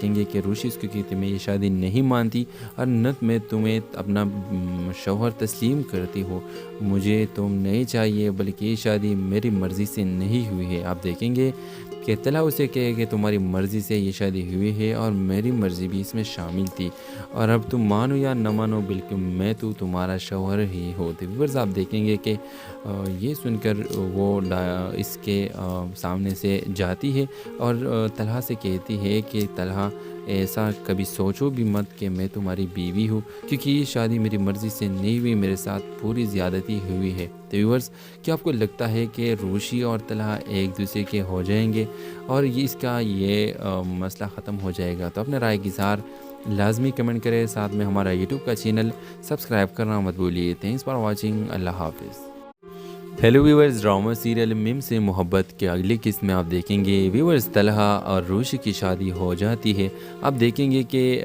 دیکھیں گے کہ روشی اس کو کہتی میں یہ شادی نہیں مانتی اور نہ میں تمہیں اپنا شوہر تسلیم کرتی ہوں، مجھے تم نہیں چاہیے بلکہ یہ شادی میری مرضی سے نہیں ہوئی ہے۔ آپ دیکھیں گے کہ طلحہ اسے کہے کہ تمہاری مرضی سے یہ شادی ہوئی ہے اور میری مرضی بھی اس میں شامل تھی، اور اب تم مانو یا نہ مانو بالکل میں تو تمہارا شوہر ہی ہو۔ ویورز آپ دیکھیں گے کہ یہ سن کر وہ اس کے سامنے سے جاتی ہے اور طلحہ سے کہتی ہے کہ طلحہ ایسا کبھی سوچو بھی مت کہ میں تمہاری بیوی ہوں، کیونکہ یہ شادی میری مرضی سے نہیں ہوئی، میرے ساتھ پوری زیادتی ہوئی ہے۔ تو ویورز کیا آپ کو لگتا ہے کہ روشی اور طلحہ ایک دوسرے کے ہو جائیں گے اور اس کا یہ مسئلہ ختم ہو جائے گا؟ تو اپنے رائے کی اظہار لازمی کمنٹ کریں، ساتھ میں ہمارا یوٹیوب کا چینل سبسکرائب کرنا مت بھولیے۔ تھینکس فار واچنگ، اللہ حافظ۔ ہیلو ویورز، ڈرامہ سیریل مم سے محبت کے اگلی قسط میں آپ دیکھیں گے ویورز طلحہ اور روشی کی شادی ہو جاتی ہے۔ آپ دیکھیں گے کہ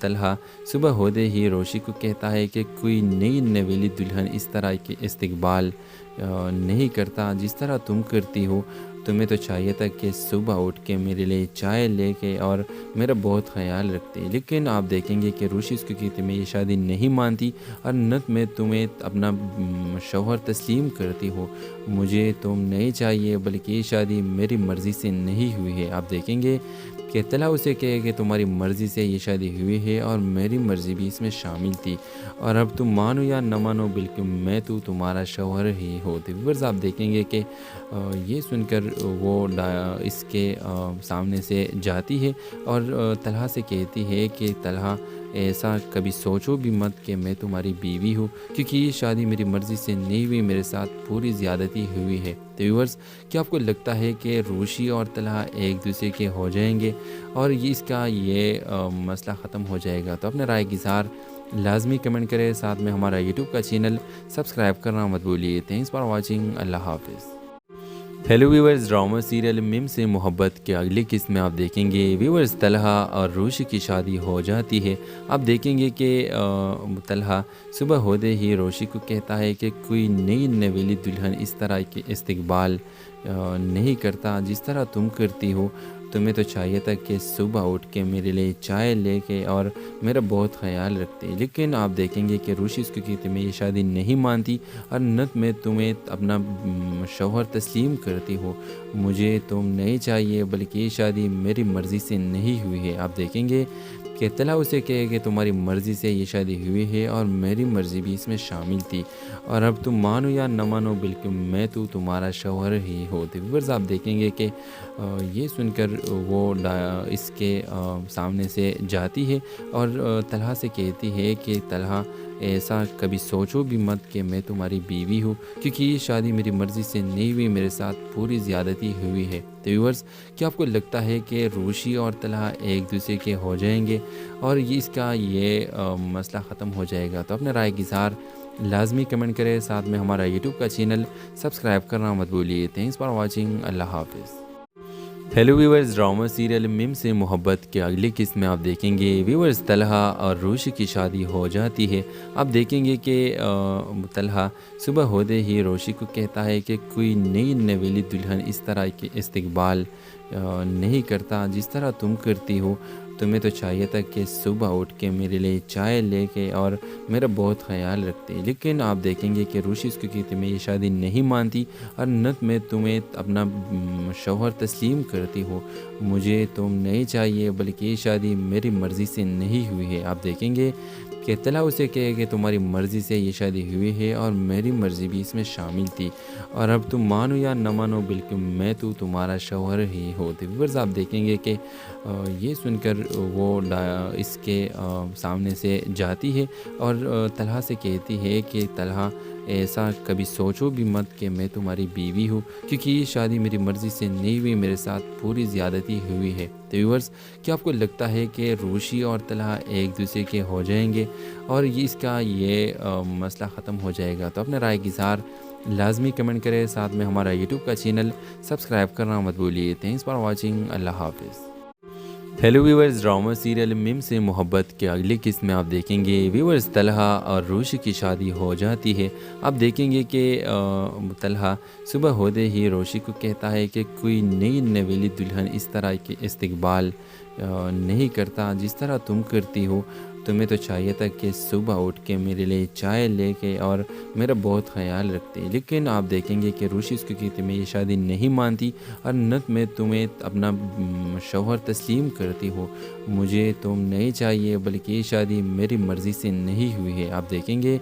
طلحہ صبح ہوتے ہی روشی کو کہتا ہے کہ کوئی نئی نویلی دلہن اس طرح کے استقبال نہیں کرتا جس طرح تم کرتی ہو، تمہیں تو چاہیے تھا کہ صبح اٹھ کے میرے لیے چائے لے کے اور میرا بہت خیال رکھتے، لیکن آپ دیکھیں گے کہ روشی اس کو کہتی میں یہ شادی نہیں مانتی اور نہ میں تمہیں اپنا شوہر تسلیم کرتی ہوں، مجھے تم نہیں چاہیے بلکہ یہ شادی میری مرضی سے نہیں ہوئی ہے۔ آپ دیکھیں گے کہ طلحہ اسے کہے کہ تمہاری مرضی سے یہ شادی ہوئی ہے اور میری مرضی بھی اس میں شامل تھی، اور اب تم مانو یا نہ مانو بالکل میں تو تمہارا شوہر ہی ہو۔ ویورز آپ دیکھیں گے کہ یہ سن کر وہ اس کے سامنے سے جاتی ہے اور طلحہ سے کہتی ہے کہ طلحہ ایسا کبھی سوچو بھی مت کہ میں تمہاری بیوی ہوں، کیونکہ یہ شادی میری مرضی سے نہیں ہوئی، میرے ساتھ پوری زیادتی ہوئی ہے۔ تو ویورز کیا آپ کو لگتا ہے کہ روشی اور طلحہ ایک دوسرے کے ہو جائیں گے اور اس کا یہ مسئلہ ختم ہو جائے گا؟ تو اپنے رائے کی اظہار لازمی کمنٹ کریں، ساتھ میں ہمارا یوٹیوب کا چینل سبسکرائب کرنا مت بھولیے۔ تھینکس فار واچنگ، اللہ حافظ۔ ہیلو ویورز، ڈرامہ سیریل مم سے محبت کے اگلی قسط میں آپ دیکھیں گے ویورز طلحہ اور روشی کی شادی ہو جاتی ہے۔ آپ دیکھیں گے کہ طلحہ صبح ہوتے ہی روشی کو کہتا ہے کہ کوئی نئی نویلی دلہن اس طرح کے استقبال نہیں کرتا جس طرح تم کرتی ہو، تمہیں تو چاہیے تھا کہ صبح اٹھ کے میرے لیے چائے لے کے اور میرا بہت خیال رکھتے، لیکن آپ دیکھیں گے کہ روشی اس کو کہتی میں یہ شادی نہیں مانتی اور نہ میں تمہیں اپنا شوہر تسلیم کرتی ہوں، مجھے تم نہیں چاہیے بلکہ یہ شادی میری مرضی سے نہیں ہوئی ہے۔ آپ دیکھیں گے کہ طلحہ اسے کہے کہ تمہاری مرضی سے یہ شادی ہوئی ہے اور میری مرضی بھی اس میں شامل تھی، اور اب تم مانو یا نہ مانو بالکل میں تو تمہارا شوہر ہی ہو۔ ویورز آپ دیکھیں گے کہ یہ سن کر وہ اس کے سامنے سے جاتی ہے اور طلحہ سے کہتی ہے کہ طلحہ ایسا کبھی سوچو بھی مت کہ میں تمہاری بیوی ہوں، کیونکہ یہ شادی میری مرضی سے نہیں ہوئی، میرے ساتھ پوری زیادتی ہوئی ہے۔ تو ویورز کیا آپ کو لگتا ہے کہ روشی اور طلحہ ایک دوسرے کے ہو جائیں گے اور اس کا یہ مسئلہ ختم ہو جائے گا؟ تو اپنے رائے کی اظہار لازمی کمنٹ کریں، ساتھ میں ہمارا یوٹیوب کا چینل سبسکرائب کرنا مت بھولیے۔ تھینکس فار واچنگ، اللہ حافظ۔ ہیلو ویورز، ڈرامہ سیریل مم سے محبت کے اگلی قسط میں آپ دیکھیں گے ویورز طلحہ اور روشی کی شادی ہو جاتی ہے۔ آپ دیکھیں گے کہ طلحہ صبح ہوتے ہی روشی کو کہتا ہے کہ کوئی نئی نویلی دلہن اس طرح کے استقبال نہیں کرتا جس طرح تم کرتی ہو، تمہیں تو چاہیے تھا کہ صبح اٹھ کے میرے لیے چائے لے کے اور میرا بہت خیال رکھتے، لیکن آپ دیکھیں گے کہ روشی اس کو کہتی میں یہ شادی نہیں مانتی اور نہ میں تمہیں اپنا شوہر تسلیم کرتی ہوں، مجھے تم نہیں چاہیے بلکہ یہ شادی میری مرضی سے نہیں ہوئی ہے۔ آپ دیکھیں گے کہ طلحہ اسے کہے کہ تمہاری مرضی سے یہ شادی ہوئی ہے اور میری مرضی بھی اس میں شامل تھی، اور اب تم مانو یا نہ مانو بالکل میں تو تمہارا شوہر ہی ہو۔ ویورز آپ دیکھیں گے کہ یہ سن کر وہ اس کے سامنے سے جاتی ہے اور طلحہ سے کہتی ہے کہ طلحہ ایسا کبھی سوچو بھی مت کہ میں تمہاری بیوی ہوں، کیونکہ یہ شادی میری مرضی سے نہیں ہوئی، میرے ساتھ پوری زیادتی ہوئی ہے۔ تو ویورز کیا آپ کو لگتا ہے کہ روشی اور طلحہ ایک دوسرے کے ہو جائیں گے اور اس کا یہ مسئلہ ختم ہو جائے گا؟ تو اپنے رائے کی اظہار لازمی کمنٹ کریں، ساتھ میں ہمارا یوٹیوب کا چینل سبسکرائب کرنا مت بھولیے۔ تھینکس فار واچنگ، اللہ حافظ۔ ہیلو ویورز، ڈرامہ سیریل مم سے محبت کے اگلی قسط میں آپ دیکھیں گے ویورز طلحہ اور روشی کی شادی ہو جاتی ہے۔ آپ دیکھیں گے کہ طلحہ صبح ہوتے ہی روشی کو کہتا ہے کہ کوئی نئی نویلی دلہن اس طرح کے استقبال نہیں کرتا جس طرح تم کرتی ہو۔ تمہیں تو چاہیے تھا کہ صبح اٹھ کے میرے لیے چائے لے کے اور میرا بہت خیال رکھتے، لیکن آپ دیکھیں گے کہ روشی اس کی تمہیں یہ شادی نہیں مانتی اور نہ میں تمہیں اپنا شوہر تسلیم کرتی ہوں۔ مجھے تم نہیں چاہیے، بلکہ یہ شادی میری مرضی سے نہیں ہوئی ہے۔ آپ دیکھیں گے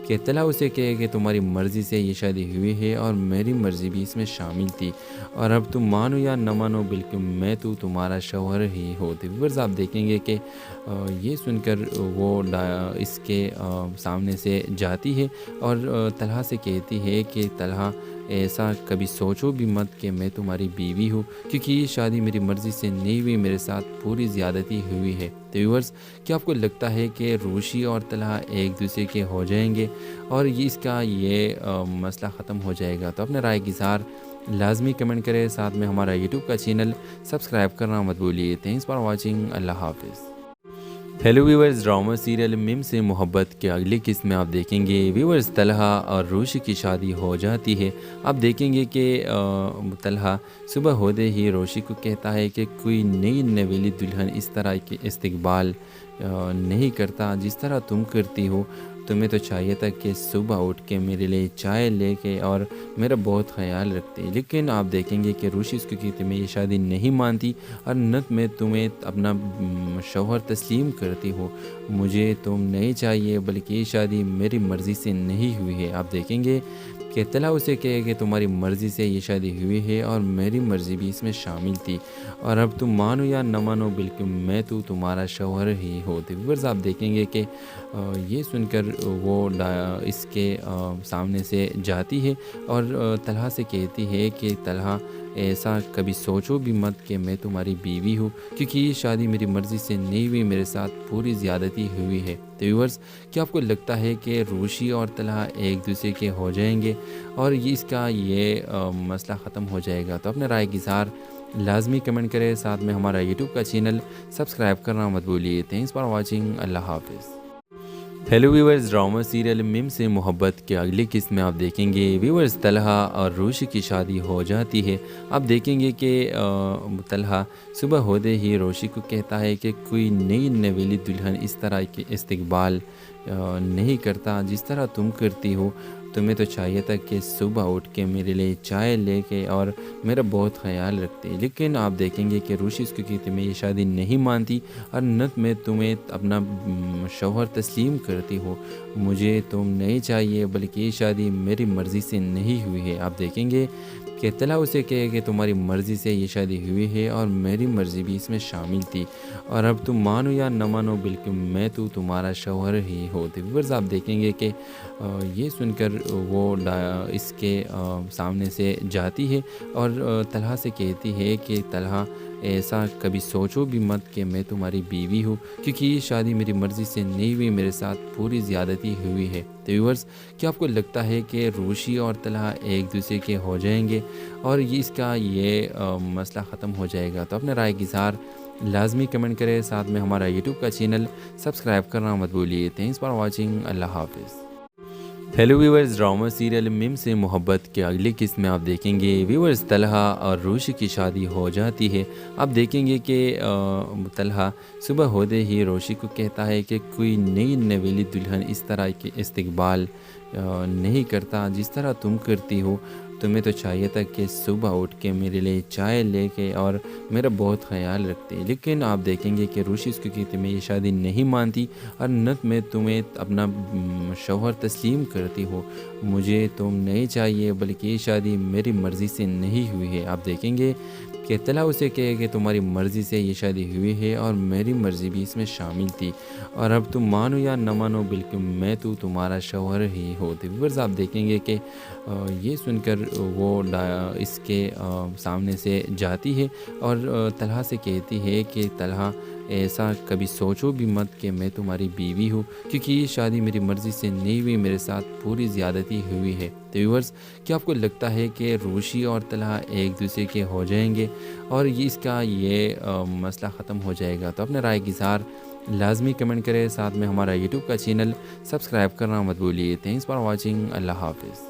کہ طلحہ اسے کہے کہ تمہاری مرضی سے یہ شادی ہوئی ہے اور میری مرضی بھی اس میں شامل تھی، اور اب تم مانو یا نہ مانو بالکل میں تو تمہارا شوہر ہی ہوتی۔ ویورز آپ دیکھیں گے کہ یہ سن کر وہ اس کے سامنے سے جاتی ہے اور طلحہ سے کہتی ہے کہ طلحہ ایسا کبھی سوچو بھی مت کہ میں تمہاری بیوی ہوں، کیونکہ یہ شادی میری مرضی سے نہیں ہوئی، میرے ساتھ پوری زیادتی ہوئی ہے۔ تو ویورز، کیا آپ کو لگتا ہے کہ روشی اور طلحہ ایک دوسرے کے ہو جائیں گے اور اس کا یہ مسئلہ ختم ہو جائے گا؟ تو اپنے رائے کی اظہار لازمی کمنٹ کریں، ساتھ میں ہمارا یوٹیوب کا چینل سبسکرائب کرنا مت بھولیے۔ تھینکس فار واچنگ، اللہ حافظ۔ ہیلو ویورز، ڈرامہ سیریل مم سے محبت کے اگلی قسط میں آپ دیکھیں گے ویورز طلحہ اور روشی کی شادی ہو جاتی ہے۔ آپ دیکھیں گے کہ طلحہ صبح ہوتے ہی روشی کو کہتا ہے کہ کوئی نئی نویلی دلہن اس طرح کے استقبال نہیں کرتا جس طرح تم کرتی ہو۔ تمہیں تو چاہیے تھا کہ صبح اٹھ کے میرے لیے چائے لے کے اور میرا بہت خیال رکھتے، لیکن آپ دیکھیں گے کہ روشی اس کی تمہیں یہ شادی نہیں مانتی اور نہ میں تمہیں اپنا شوہر تسلیم کرتی ہوں۔ مجھے تم نہیں چاہیے، بلکہ یہ شادی میری مرضی سے نہیں ہوئی ہے۔ آپ دیکھیں گے کہ طلحہ اسے کہے کہ تمہاری مرضی سے یہ شادی ہوئی ہے اور میری مرضی بھی اس میں شامل تھی، اور اب تم مانو یا نہ مانو بالکل میں تو تمہارا شوہر ہی ہوتی۔ ویورز آپ دیکھیں گے کہ یہ سن کر وہ اس کے سامنے سے جاتی ہے اور طلحہ سے کہتی ہے کہ طلحہ ایسا کبھی سوچو بھی مت کہ میں تمہاری بیوی ہوں، کیونکہ یہ شادی میری مرضی سے نہیں ہوئی، میرے ساتھ پوری زیادتی ہوئی ہے۔ تو ویورز، کیا آپ کو لگتا ہے کہ روشی اور طلحہ ایک دوسرے کے ہو جائیں گے اور اس کا یہ مسئلہ ختم ہو جائے گا؟ تو اپنے رائے کی اظہار لازمی کمنٹ کریں، ساتھ میں ہمارا یوٹیوب کا چینل سبسکرائب کرنا مت بھولیے۔ تھینکس فار واچنگ، اللہ حافظ۔ ہیلو ویورز، ڈرامہ سیریل مم سے محبت کے اگلی قسط میں آپ دیکھیں گے ویورز طلحہ اور روشی کی شادی ہو جاتی ہے۔ آپ دیکھیں گے کہ طلحہ صبح ہوتے ہی روشی کو کہتا ہے کہ کوئی نئی نویلی دلہن اس طرح کے استقبال نہیں کرتا جس طرح تم کرتی ہو۔ تمہیں تو چاہیے تھا کہ صبح اٹھ کے میرے لیے چائے لے کے اور میرا بہت خیال رکھتے، لیکن آپ دیکھیں گے کہ روشی اس کی تمہیں یہ شادی نہیں مانتی اور نہ میں تمہیں اپنا شوہر تسلیم کرتی ہوں۔ مجھے تم نہیں چاہیے، بلکہ یہ شادی میری مرضی سے نہیں ہوئی ہے۔ آپ دیکھیں گے کہ طلحہ اسے کہے کہ تمہاری مرضی سے یہ شادی ہوئی ہے اور میری مرضی بھی اس میں شامل تھی، اور اب تم مانو یا نہ مانو بالکل میں تو تمہارا شوہر ہی ہوتی۔ ویورز آپ دیکھیں گے کہ یہ سن کر وہ اس کے سامنے سے جاتی ہے اور طلحہ سے کہتی ہے کہ طلحہ ایسا کبھی سوچو بھی مت کہ میں تمہاری بیوی ہوں، کیونکہ یہ شادی میری مرضی سے نہیں ہوئی، میرے ساتھ پوری زیادتی ہوئی ہے۔ تو ویورز، کیا آپ کو لگتا ہے کہ روشی اور طلحہ ایک دوسرے کے ہو جائیں گے اور اس کا یہ مسئلہ ختم ہو جائے گا؟ تو اپنے رائے کی اظہار لازمی کمنٹ کریں، ساتھ میں ہمارا یوٹیوب کا چینل سبسکرائب کرنا مت بھولیے۔ تھینکس فار واچنگ، اللہ حافظ۔ ہیلو ویورز، ڈرامہ سیریل مم سے محبت کے اگلی قسط میں آپ دیکھیں گے ویورز طلحہ اور روشی کی شادی ہو جاتی ہے۔ آپ دیکھیں گے کہ طلحہ صبح ہوتے ہی روشی کو کہتا ہے کہ کوئی نئی نویلی دلہن اس طرح کے استقبال نہیں کرتا جس طرح تم کرتی ہو۔ تمہیں تو چاہیے تھا کہ صبح اٹھ کے میرے لیے چائے لے کے اور میرا بہت خیال رکھتے، لیکن آپ دیکھیں گے کہ روشی اس کی تمہیں یہ شادی نہیں مانتی اور نہ میں تمہیں اپنا شوہر تسلیم کرتی ہوں۔ مجھے تم نہیں چاہیے، بلکہ یہ شادی میری مرضی سے نہیں ہوئی ہے۔ آپ دیکھیں گے کہ طلحہ اسے کہے کہ تمہاری مرضی سے یہ شادی ہوئی ہے اور میری مرضی بھی اس میں شامل تھی، اور اب تم مانو یا نہ مانو بالکل میں تو تمہارا شوہر ہی ہوتی۔ ویورز آپ دیکھیں گے کہ یہ سن کر وہ اس کے سامنے سے جاتی ہے اور طلحہ سے کہتی ہے کہ طلحہ ایسا کبھی سوچو بھی مت کہ میں تمہاری بیوی ہوں، کیونکہ یہ شادی میری مرضی سے نہیں ہوئی، میرے ساتھ پوری زیادتی ہوئی ہے۔ تو ویورز، کیا آپ کو لگتا ہے کہ روشی اور طلحہ ایک دوسرے کے ہو جائیں گے اور اس کا یہ مسئلہ ختم ہو جائے گا؟ تو اپنے رائے کی اظہار لازمی کمنٹ کریں، ساتھ میں ہمارا یوٹیوب کا چینل سبسکرائب کرنا مت بھولیے۔ تھینکس فار واچنگ، اللہ حافظ۔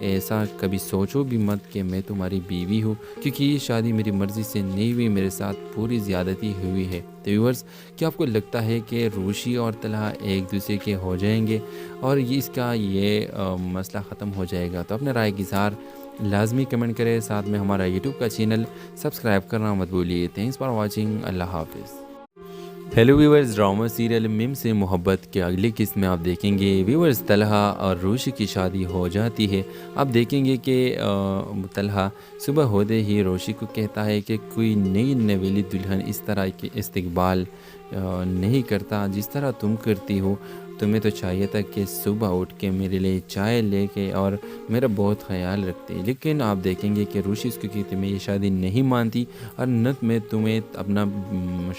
ایسا کبھی سوچو بھی مت کہ میں تمہاری بیوی ہوں، کیونکہ یہ شادی میری مرضی سے نہیں ہوئی، میرے ساتھ پوری زیادتی ہوئی ہے۔ تو ویورز، کیا آپ کو لگتا ہے کہ روشی اور طلحہ ایک دوسرے کے ہو جائیں گے اور اس کا یہ مسئلہ ختم ہو جائے گا؟ تو اپنے رائے کی اظہار لازمی کمنٹ کریں، ساتھ میں ہمارا یوٹیوب کا چینل سبسکرائب کرنا مت بھولیے۔ تھینکس فار واچنگ، اللہ حافظ۔ ہیلو ویورز، ڈرامہ سیریل مم سے محبت کے اگلی قسط میں آپ دیکھیں گے ویورز طلحہ اور روشی کی شادی ہو جاتی ہے۔ آپ دیکھیں گے کہ طلحہ صبح ہوتے ہی روشی کو کہتا ہے کہ کوئی نئی نویلی دلہن اس طرح کے استقبال نہیں کرتا جس طرح تم کرتی ہو۔ تمہیں تو چاہیے تھا کہ صبح اٹھ کے میرے لیے چائے لے کے اور میرا بہت خیال رکھتے، لیکن آپ دیکھیں گے کہ روشی اس کو کہتے میں یہ شادی نہیں مانتی اور نہ میں تمہیں اپنا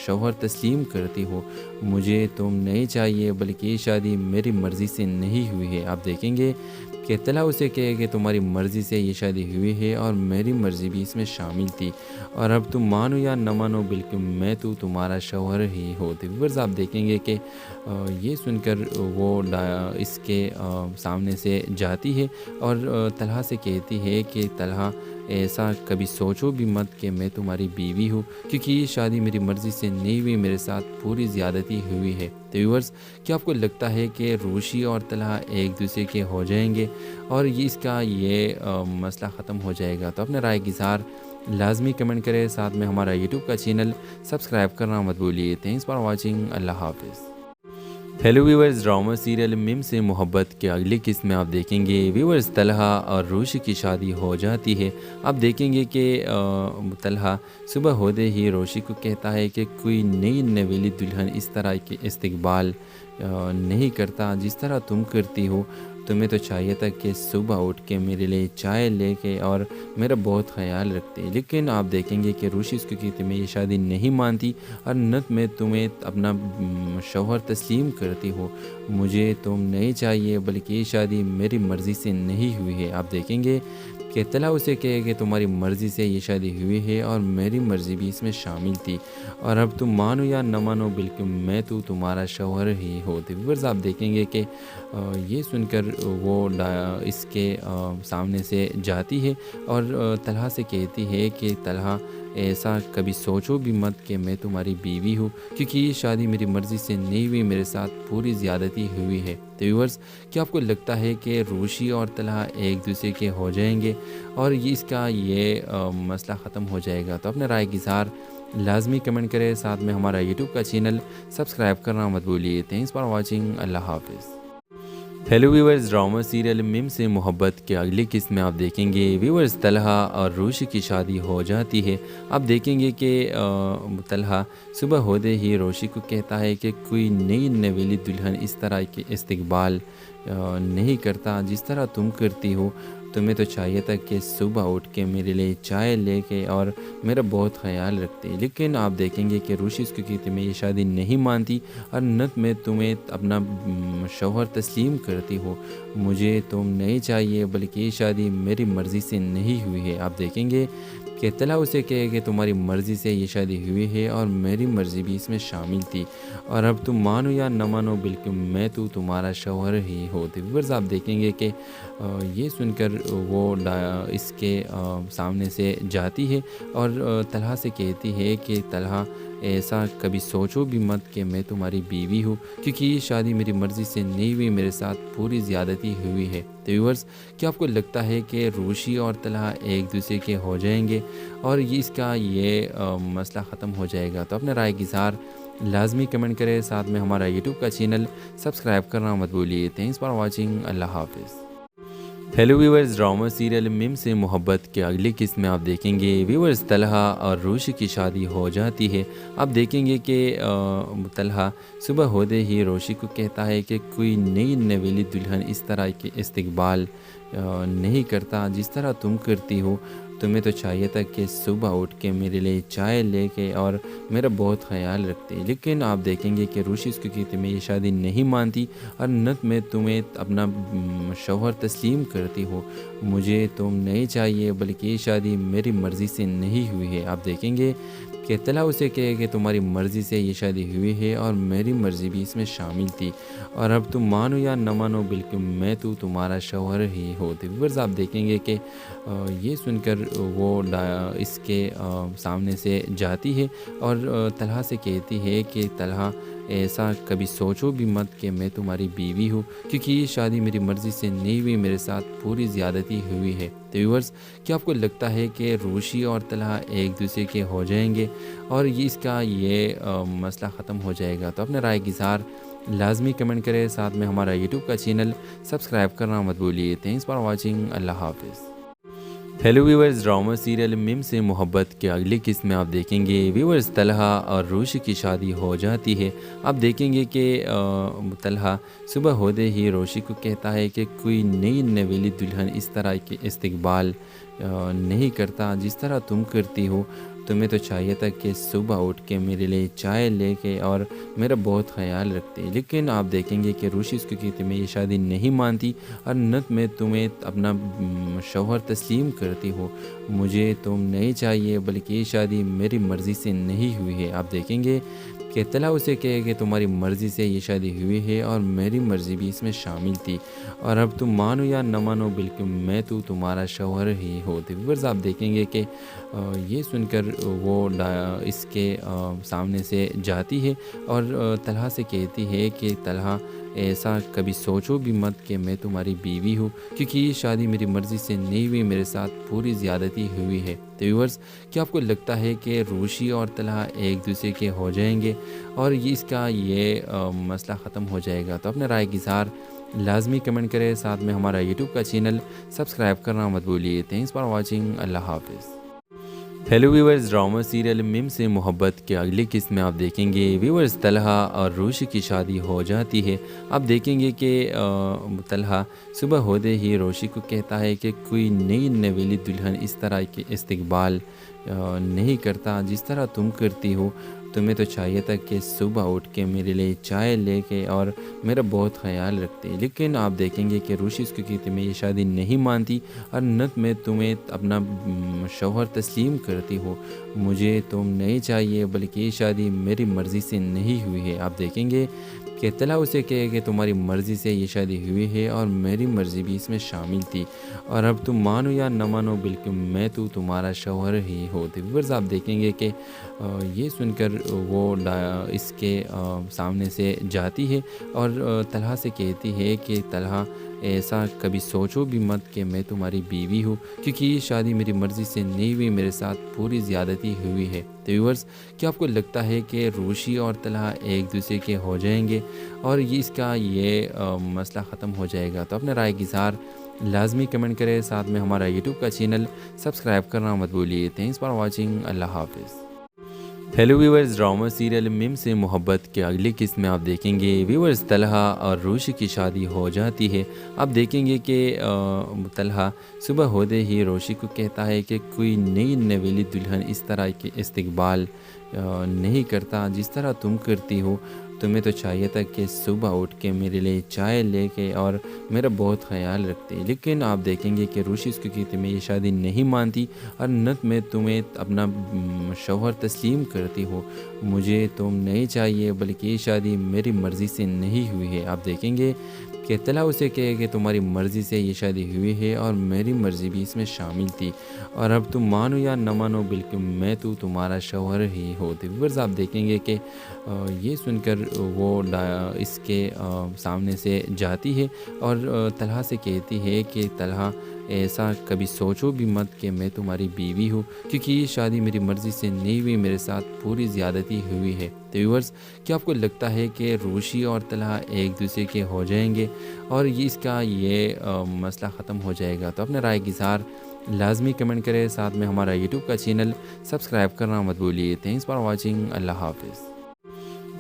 شوہر تسلیم کرتی ہو۔ مجھے تم نہیں چاہیے، بلکہ یہ شادی میری مرضی سے نہیں ہوئی ہے۔ آپ دیکھیں گے کہ طلحہ اسے کہے کہ تمہاری مرضی سے یہ شادی ہوئی ہے اور میری مرضی بھی اس میں شامل تھی، اور اب تم مانو یا نہ مانو بالکل میں تو تمہارا شوہر ہی ہو۔ ویورز، آپ دیکھیں گے کہ یہ سن کر وہ اس کے سامنے سے جاتی ہے اور طلحہ سے کہتی ہے کہ طلحہ ایسا کبھی سوچو بھی مت کہ میں تمہاری بیوی ہوں، کیونکہ یہ شادی میری مرضی سے نہیں ہوئی، میرے ساتھ پوری زیادتی ہوئی ہے۔ تو ویورز، کیا آپ کو لگتا ہے کہ روشی اور طلحہ ایک دوسرے کے ہو جائیں گے اور اس کا یہ مسئلہ ختم ہو جائے گا؟ تو اپنے رائے کی اظہار لازمی کمنٹ کریں، ساتھ میں ہمارا یوٹیوب کا چینل سبسکرائب کرنا مت بھولیے۔ تھینکس فار واچنگ، اللہ حافظ۔ ہیلو ویورز، ڈرامہ سیریل مم سے محبت کے اگلی قسط میں آپ دیکھیں گے ویورز طلحہ اور روشی کی شادی ہو جاتی ہے۔ آپ دیکھیں گے کہ طلحہ صبح ہوتے ہی روشی کو کہتا ہے کہ کوئی نئی نویلی دلہن اس طرح کے استقبال نہیں کرتا جس طرح تم کرتی ہو۔ تمہیں تو چاہیے تھا کہ صبح اٹھ کے میرے لیے چائے لے کے اور میرا بہت خیال رکھتے، لیکن آپ دیکھیں گے کہ روشی اس کو کہتے میں یہ شادی نہیں مانتی اور نہ میں تمہیں اپنا شوہر تسلیم کرتی ہو۔ مجھے تم نہیں چاہیے، بلکہ یہ شادی میری مرضی سے نہیں ہوئی ہے۔ آپ دیکھیں گے کہ طلحہ اسے کہے کہ تمہاری مرضی سے یہ شادی ہوئی ہے اور میری مرضی بھی اس میں شامل تھی، اور اب تم مانو یا نہ مانو بالکل میں تو تمہارا شوہر ہی ہو۔ ویورز، آپ دیکھیں گے کہ یہ سن کر وہ اس کے سامنے سے جاتی ہے اور طلحہ سے کہتی ہے کہ طلحہ ایسا کبھی سوچو بھی مت کہ میں تمہاری بیوی ہوں، کیونکہ یہ شادی میری مرضی سے نہیں ہوئی، میرے ساتھ پوری زیادتی ہوئی ہے۔ تو ویورز، کیا آپ کو لگتا ہے کہ روشی اور طلحہ ایک دوسرے کے ہو جائیں گے اور اس کا یہ مسئلہ ختم ہو جائے گا؟ تو اپنے رائے کی اظہار لازمی کمنٹ کریں، ساتھ میں ہمارا یوٹیوب کا چینل سبسکرائب کرنا مت بھولیے۔ تھینکس فار واچنگ، اللہ حافظ۔ ہیلو ویورز، ڈرامہ سیریل مم سے محبت کے اگلی قسط میں آپ دیکھیں گے ویورز طلحہ اور روشی کی شادی ہو جاتی ہے۔ آپ دیکھیں گے کہ طلحہ صبح ہوتے ہی روشی کو کہتا ہے کہ کوئی نئی نویلی دلہن اس طرح کے استقبال نہیں کرتا جس طرح تم کرتی ہو۔ تمہیں تو چاہیے تھا کہ صبح اٹھ کے میرے لیے چائے لے کے اور میرا بہت خیال رکھتے، لیکن آپ دیکھیں گے کہ روشی اس کو کہتے میں یہ شادی نہیں مانتی اور نہ میں تمہیں اپنا شوہر تسلیم کرتی ہو۔ مجھے تم نہیں چاہیے، بلکہ یہ شادی میری مرضی سے نہیں ہوئی ہے۔ آپ دیکھیں گے کہ طلحہ اسے کہے کہ تمہاری مرضی سے یہ شادی ہوئی ہے اور میری مرضی بھی اس میں شامل تھی، اور اب تم مانو یا نہ مانو بالکل میں تو تمہارا شوہر ہی ہو۔ ویورز، آپ دیکھیں گے کہ یہ سن کر وہ اس کے سامنے سے جاتی ہے اور طلحہ سے کہتی ہے کہ طلحہ ایسا کبھی سوچو بھی مت کہ میں تمہاری بیوی ہوں، کیونکہ یہ شادی میری مرضی سے نہیں ہوئی، میرے ساتھ پوری زیادتی ہوئی ہے۔ تو ویورز، کیا آپ کو لگتا ہے کہ روشی اور طلحہ ایک دوسرے کے ہو جائیں گے اور اس کا یہ مسئلہ ختم ہو جائے گا؟ تو اپنے رائے کی اظہار لازمی کمنٹ کریں، ساتھ میں ہمارا یوٹیوب کا چینل سبسکرائب کرنا مت بھولیے۔ تھینکس فار واچنگ، اللہ حافظ۔ ہیلو ویورز، ڈرامہ سیریل مم سے محبت کے اگلی قسط میں آپ دیکھیں گے ویورز طلحہ اور روشی کی شادی ہو جاتی ہے۔ آپ دیکھیں گے کہ طلحہ صبح ہوتے ہی روشی کو کہتا ہے کہ کوئی نئی نویلی دلہن اس طرح کے استقبال نہیں کرتا جس طرح تم کرتی ہو۔ تمہیں تو چاہیے تھا کہ صبح اٹھ کے میرے لیے چائے لے کے اور میرا بہت خیال رکھتے، لیکن آپ دیکھیں گے کہ روشی اس کو کہتے میں یہ شادی نہیں مانتی اور نہ میں تمہیں اپنا شوہر تسلیم کرتی ہو۔ مجھے تم نہیں چاہیے، بلکہ یہ شادی میری مرضی سے نہیں ہوئی ہے۔ آپ دیکھیں گے کہ طلحہ اسے کہے کہ تمہاری مرضی سے یہ شادی ہوئی ہے اور میری مرضی بھی اس میں شامل تھی، اور اب تم مانو یا نہ مانو بلکہ میں تو تمہارا شوہر ہی ہوں۔ تو ویورز آپ دیکھیں گے کہ یہ سن کر وہ اس کے سامنے سے جاتی ہے اور طلحہ سے کہتی ہے کہ طلحہ ایسا کبھی سوچو بھی مت کہ میں تمہاری بیوی ہوں، کیونکہ یہ شادی میری مرضی سے نہیں ہوئی، میرے ساتھ پوری زیادتی ہوئی ہے۔ تو ویورز، کیا آپ کو لگتا ہے کہ روشی اور طلحہ ایک دوسرے کے ہو جائیں گے اور اس کا یہ مسئلہ ختم ہو جائے گا؟ تو اپنے رائے کی اظہار لازمی کمنٹ کریں، ساتھ میں ہمارا یوٹیوب کا چینل سبسکرائب کرنا مت بھولیے۔ تھینکس فار واچنگ، اللہ حافظ۔ ہیلو ویورز، ڈرامہ سیریل مم سے محبت کے اگلی قسط میں آپ دیکھیں گے ویورز طلحہ اور روشی کی شادی ہو جاتی ہے۔ آپ دیکھیں گے کہ طلحہ صبح ہوتے ہی روشی کو کہتا ہے کہ کوئی نئی نویلی دلہن اس طرح کے استقبال نہیں کرتا جس طرح تم کرتی ہو۔ تمہیں تو چاہیے تھا کہ صبح اٹھ کے میرے لیے چائے لے کے اور میرا بہت خیال رکھتے، لیکن آپ دیکھیں گے کہ روشی اس کو کہتی میں یہ شادی نہیں مانتی اور نہ میں تمہیں اپنا شوہر تسلیم کرتی ہوں، مجھے تم نہیں چاہیے، بلکہ یہ شادی میری مرضی سے نہیں ہوئی ہے۔ آپ دیکھیں گے کہ طلحہ اسے کہے کہ تمہاری مرضی سے یہ شادی ہوئی ہے اور میری مرضی بھی اس میں شامل تھی، اور اب تم مانو یا نہ مانو بلکہ میں تو تمہارا شوہر ہی ہوں۔ تو ویورز آپ دیکھیں گے کہ یہ سن کر وہ اس کے سامنے سے جاتی ہے اور طلحہ سے کہتی ہے کہ طلحہ ایسا کبھی سوچو بھی مت کہ میں تمہاری بیوی ہوں، کیونکہ یہ شادی میری مرضی سے نہیں ہوئی، میرے ساتھ پوری زیادتی ہوئی ہے۔ تو ویورز، کیا آپ کو لگتا ہے کہ روشی اور طلحہ ایک دوسرے کے ہو جائیں گے اور اس کا یہ مسئلہ ختم ہو جائے گا؟ تو اپنے رائے کی اظہار لازمی کمنٹ کریں، ساتھ میں ہمارا یوٹیوب کا چینل سبسکرائب کرنا مت بھولیے۔ تھینکس فار واچنگ، اللہ حافظ۔ ہیلو ویورز، ڈرامہ سیریل مم سے محبت کے اگلی قسط میں آپ دیکھیں گے ویورز طلحہ اور روشی کی شادی ہو جاتی ہے۔ آپ دیکھیں گے کہ طلحہ صبح ہوتے ہی روشی کو کہتا ہے کہ کوئی نئی نویلی دلہن اس طرح کے استقبال نہیں کرتا جس طرح تم کرتی ہو۔ تمہیں تو چاہیے تھا کہ صبح اٹھ کے میرے لیے چائے لے کے اور میرا بہت خیال رکھتے، لیکن آپ دیکھیں گے کہ روشی اس کو کہتی میں یہ شادی نہیں مانتی اور نہ میں تمہیں اپنا شوہر تسلیم کرتی ہوں، مجھے تم نہیں چاہیے، بلکہ یہ شادی میری مرضی سے نہیں ہوئی ہے۔ آپ دیکھیں گے کہ طلحہ اسے کہے کہ تمہاری مرضی سے یہ شادی ہوئی ہے اور میری مرضی بھی اس میں شامل تھی، اور اب تم مانو یا نہ مانو بلکہ میں تو تمہارا شوہر ہی ہوں۔ تو ویورز آپ دیکھیں گے کہ یہ سن کر وہ اس کے سامنے سے جاتی ہے اور طلحہ سے کہتی ہے کہ طلحہ ایسا کبھی سوچو بھی مت کہ میں تمہاری بیوی ہوں، کیونکہ یہ شادی میری مرضی سے نہیں ہوئی، میرے ساتھ پوری زیادتی ہوئی ہے۔ تو ویورز، کیا آپ کو لگتا ہے کہ روشی اور طلحہ ایک دوسرے کے ہو جائیں گے اور اس کا یہ مسئلہ ختم ہو جائے گا؟ تو اپنے رائے کی اظہار لازمی کمنٹ کریں، ساتھ میں ہمارا یوٹیوب کا چینل سبسکرائب کرنا مت بھولیے۔ تھینکس فار واچنگ، اللہ حافظ۔ ہیلو ویورز، ڈرامہ سیریل مم سے محبت کے اگلی قسط میں آپ دیکھیں گے ویورز طلحہ اور روشی کی شادی ہو جاتی ہے۔ آپ دیکھیں گے کہ طلحہ صبح ہوتے ہی روشی کو کہتا ہے کہ کوئی نئی نویلی دلہن اس طرح کے استقبال نہیں کرتا جس طرح تم کرتی ہو۔ تمہیں تو چاہیے تھا کہ صبح اٹھ کے میرے لیے چائے لے کے اور میرا بہت خیال رکھتے، لیکن آپ دیکھیں گے کہ روشی اس کو کہتی میں یہ شادی نہیں مانتی اور نہ میں تمہیں اپنا شوہر تسلیم کرتی ہوں، مجھے تم نہیں چاہیے، بلکہ یہ شادی میری مرضی سے نہیں ہوئی ہے۔ آپ دیکھیں گے کہ طلحہ اسے کہے کہ تمہاری مرضی سے یہ شادی ہوئی ہے اور میری مرضی بھی اس میں شامل تھی، اور اب تم مانو یا نہ مانو بلکہ میں تو تمہارا شوہر ہی ہوں۔ تو ویورز آپ دیکھیں گے کہ یہ سن کر وہ اس کے سامنے سے جاتی ہے اور طلحہ سے کہتی ہے کہ طلحہ ایسا کبھی سوچو بھی مت کہ میں تمہاری بیوی ہوں، کیونکہ یہ شادی میری مرضی سے نہیں ہوئی، میرے ساتھ پوری زیادتی ہوئی ہے۔ تو ویورز، کیا آپ کو لگتا ہے کہ روشی اور طلحہ ایک دوسرے کے ہو جائیں گے اور اس کا یہ مسئلہ ختم ہو جائے گا؟ تو اپنے رائے کی اظہار لازمی کمنٹ کریں، ساتھ میں ہمارا یوٹیوب کا چینل سبسکرائب کرنا مت بھولیے۔ تھینکس فار واچنگ، اللہ حافظ۔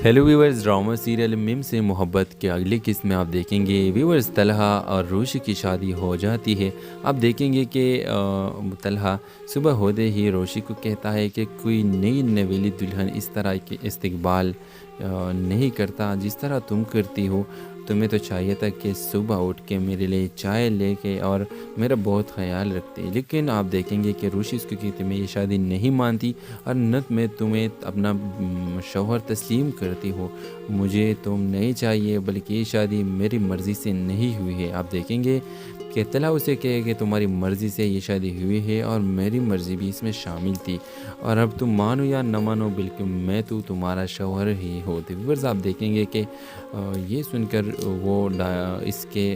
ہیلو ویورز، ڈرامہ سیریل مم سے محبت کے اگلی قسط میں آپ دیکھیں گے ویورز طلحہ اور روشی کی شادی ہو جاتی ہے۔ آپ دیکھیں گے کہ طلحہ صبح ہوتے ہی روشی کو کہتا ہے کہ کوئی نئی نویلی دلہن اس طرح کے استقبال نہیں کرتا جس طرح تم کرتی ہو۔ تمہیں تو چاہیے تھا کہ صبح اٹھ کے میرے لیے چائے لے کے اور میرا بہت خیال رکھتے، لیکن آپ دیکھیں گے کہ روشی اس کو کہتی میں یہ شادی نہیں مانتی اور نہ میں تمہیں اپنا شوہر تسلیم کرتی ہوں، مجھے تم نہیں چاہیے، بلکہ یہ شادی میری مرضی سے نہیں ہوئی ہے۔ آپ دیکھیں گے کہ طلحہ اسے کہے کہ تمہاری مرضی سے یہ شادی ہوئی ہے اور میری مرضی بھی اس میں شامل تھی، اور اب تم مانو یا نہ مانو بالکل میں تو تمہارا شوہر ہی ہوتی۔ ویورز آپ دیکھیں گے کہ یہ سن کر وہ اس کے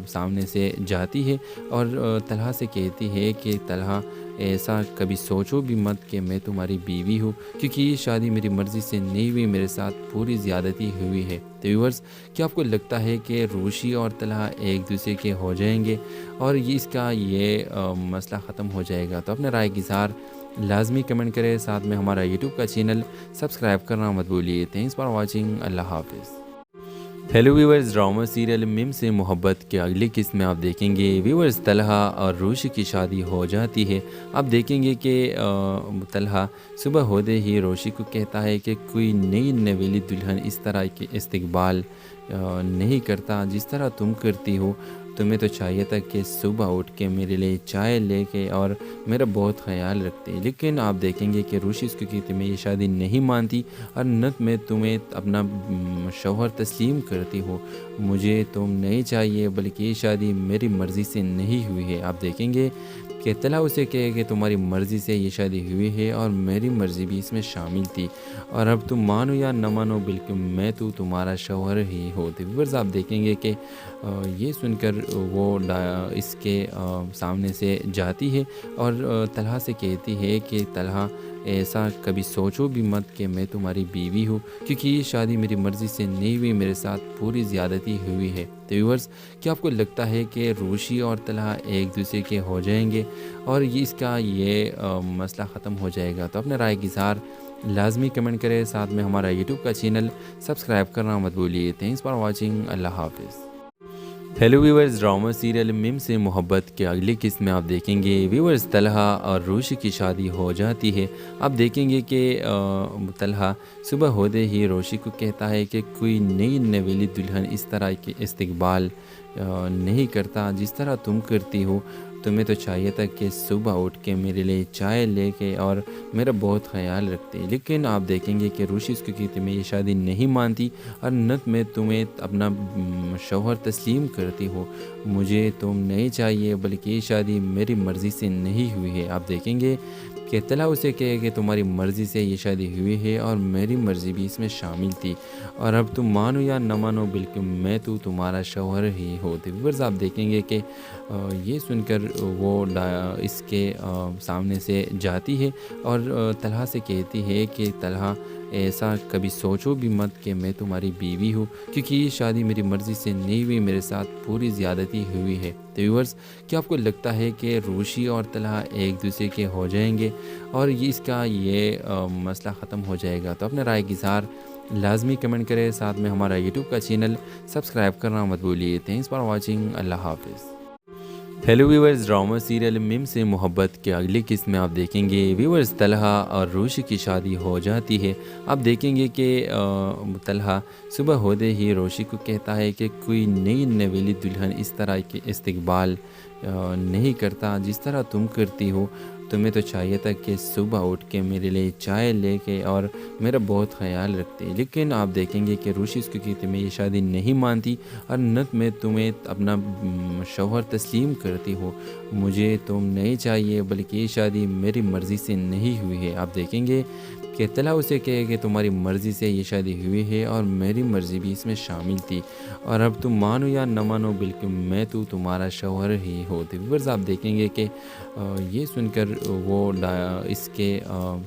سامنے سے جاتی ہے اور طلحہ سے کہتی ہے کہ طلحہ ایسا کبھی سوچو بھی مت کہ میں تمہاری بیوی ہوں، کیونکہ یہ شادی میری مرضی سے نہیں ہوئی، میرے ساتھ پوری زیادتی ہوئی ہے۔ تو ویورز کیا آپ کو لگتا ہے کہ روشی اور طلحہ ایک دوسرے کے ہو جائیں گے اور اس کا یہ مسئلہ ختم ہو جائے گا؟ تو اپنے رائے کی اظہار لازمی کمنٹ کریں، ساتھ میں ہمارا یوٹیوب کا چینل سبسکرائب کرنا مت بھولیے۔ تھینکس فار واچنگ، اللہ حافظ۔ ہیلو ویورز، ڈرامہ سیریل مم سے محبت کے اگلی قسط میں آپ دیکھیں گے ویورز طلحہ اور روشی کی شادی ہو جاتی ہے۔ آپ دیکھیں گے کہ طلحہ صبح ہوتے ہی روشی کو کہتا ہے کہ کوئی نئی نویلی دلہن اس طرح کے استقبال نہیں کرتا جس طرح تم کرتی ہو، تمہیں تو چاہیے تھا کہ صبح اٹھ کے میرے لیے چائے لے کے اور میرا بہت خیال رکھتے، لیکن آپ دیکھیں گے کہ روشی اس کو کہتی میں یہ شادی نہیں مانتی اور نہ میں تمہیں اپنا شوہر تسلیم کرتی ہوں، مجھے تم نہیں چاہیے، بلکہ یہ شادی میری مرضی سے نہیں ہوئی ہے۔ آپ دیکھیں گے کہ طلحہ اسے کہے کہ تمہاری مرضی سے یہ شادی ہوئی ہے اور میری مرضی بھی اس میں شامل تھی، اور اب تم مانو یا نہ مانو بالکل میں تو تمہارا شوہر ہی ہوتی۔ ویورز آپ دیکھیں گے کہ یہ سن کر وہ اس کے سامنے سے جاتی ہے اور طلحہ سے کہتی ہے کہ طلحہ ایسا کبھی سوچو بھی مت کہ میں تمہاری بیوی ہوں، کیونکہ یہ شادی میری مرضی سے نہیں ہوئی، میرے ساتھ پوری زیادتی ہوئی ہے۔ تو ویورز کیا آپ کو لگتا ہے کہ روشی اور طلحہ ایک دوسرے کے ہو جائیں گے اور اس کا یہ مسئلہ ختم ہو جائے گا؟ تو اپنے رائے کی اظہار لازمی کمنٹ کریں، ساتھ میں ہمارا یوٹیوب کا چینل سبسکرائب کرنا مت بھولیے۔ تھینکس فار واچنگ، اللہ حافظ۔ ہیلو ویورز، ڈرامہ سیریل مم سے محبت کے اگلی قسط میں آپ دیکھیں گے ویورز طلحہ اور روشی کی شادی ہو جاتی ہے۔ آپ دیکھیں گے کہ طلحہ صبح ہوتے ہی روشی کو کہتا ہے کہ کوئی نئی نویلی دلہن اس طرح کے استقبال نہیں کرتا جس طرح تم کرتی ہو، تمہیں تو چاہیے تھا کہ صبح اٹھ کے میرے لیے چائے لے کے اور میرا بہت خیال رکھتے، لیکن آپ دیکھیں گے کہ روشی اس کو کہتی میں یہ شادی نہیں مانتی اور نہ میں تمہیں اپنا شوہر تسلیم کرتی ہوں، مجھے تم نہیں چاہیے، بلکہ یہ شادی میری مرضی سے نہیں ہوئی ہے۔ آپ دیکھیں گے کہ طلحہ اسے کہے کہ تمہاری مرضی سے یہ شادی ہوئی ہے اور میری مرضی بھی اس میں شامل تھی، اور اب تم مانو یا نہ مانو بالکل میں تو تمہارا شوہر ہی ہوتی۔ ویورز آپ دیکھیں گے کہ یہ سن کر وہ اس کے سامنے سے جاتی ہے اور طلحہ سے کہتی ہے کہ طلحہ ایسا کبھی سوچو بھی مت کہ میں تمہاری بیوی ہوں، کیونکہ یہ شادی میری مرضی سے نہیں ہوئی، میرے ساتھ پوری زیادتی ہوئی ہے۔ تو ویورز کیا آپ کو لگتا ہے کہ روشی اور طلحہ ایک دوسرے کے ہو جائیں گے اور اس کا یہ مسئلہ ختم ہو جائے گا؟ تو اپنے رائے کی اظہار لازمی کمنٹ کریں، ساتھ میں ہمارا یوٹیوب کا چینل سبسکرائب کرنا مت بھولیے۔ تھینکس فار واچنگ، اللہ حافظ۔ ہیلو ویورز، ڈرامہ سیریل مم سے محبت کے اگلی قسط میں آپ دیکھیں گے ویورز طلحہ اور روشی کی شادی ہو جاتی ہے۔ آپ دیکھیں گے کہ طلحہ صبح ہوتے ہی روشی کو کہتا ہے کہ کوئی نئی نویلی دلہن اس طرح کے استقبال نہیں کرتا جس طرح تم کرتی ہو، تمہیں تو چاہیے تھا کہ صبح اٹھ کے میرے لیے چائے لے کے اور میرا بہت خیال رکھتے، لیکن آپ دیکھیں گے کہ روشی اس کو کہتی میں یہ شادی نہیں مانتی اور نہ میں تمہیں اپنا شوہر تسلیم کرتی ہوں، مجھے تم نہیں چاہیے، بلکہ یہ شادی میری مرضی سے نہیں ہوئی ہے۔ آپ دیکھیں گے کہ طلحہ اسے کہے کہ تمہاری مرضی سے یہ شادی ہوئی ہے اور میری مرضی بھی اس میں شامل تھی، اور اب تم مانو یا نہ مانو بالکل میں تو تمہارا شوہر ہی ہوتی۔ ویورز آپ دیکھیں گے کہ یہ سن کر وہ اس کے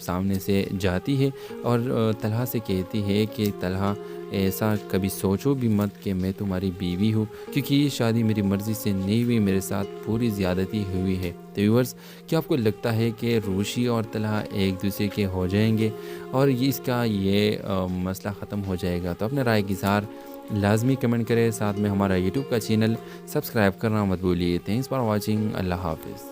سامنے سے جاتی ہے اور طلحہ سے کہتی ہے کہ طلحہ ایسا کبھی سوچو بھی مت کہ میں تمہاری بیوی ہوں، کیونکہ یہ شادی میری مرضی سے نہیں ہوئی، میرے ساتھ پوری زیادتی ہوئی ہے۔ تو ویورز کیا آپ کو لگتا ہے کہ روشی اور طلحہ ایک دوسرے کے ہو جائیں گے اور اس کا یہ مسئلہ ختم ہو جائے گا؟ تو اپنے رائے کی اظہار لازمی کمنٹ کریں، ساتھ میں ہمارا یوٹیوب کا چینل سبسکرائب کرنا مت بھولیے۔ تھینکس فار واچنگ، اللہ حافظ۔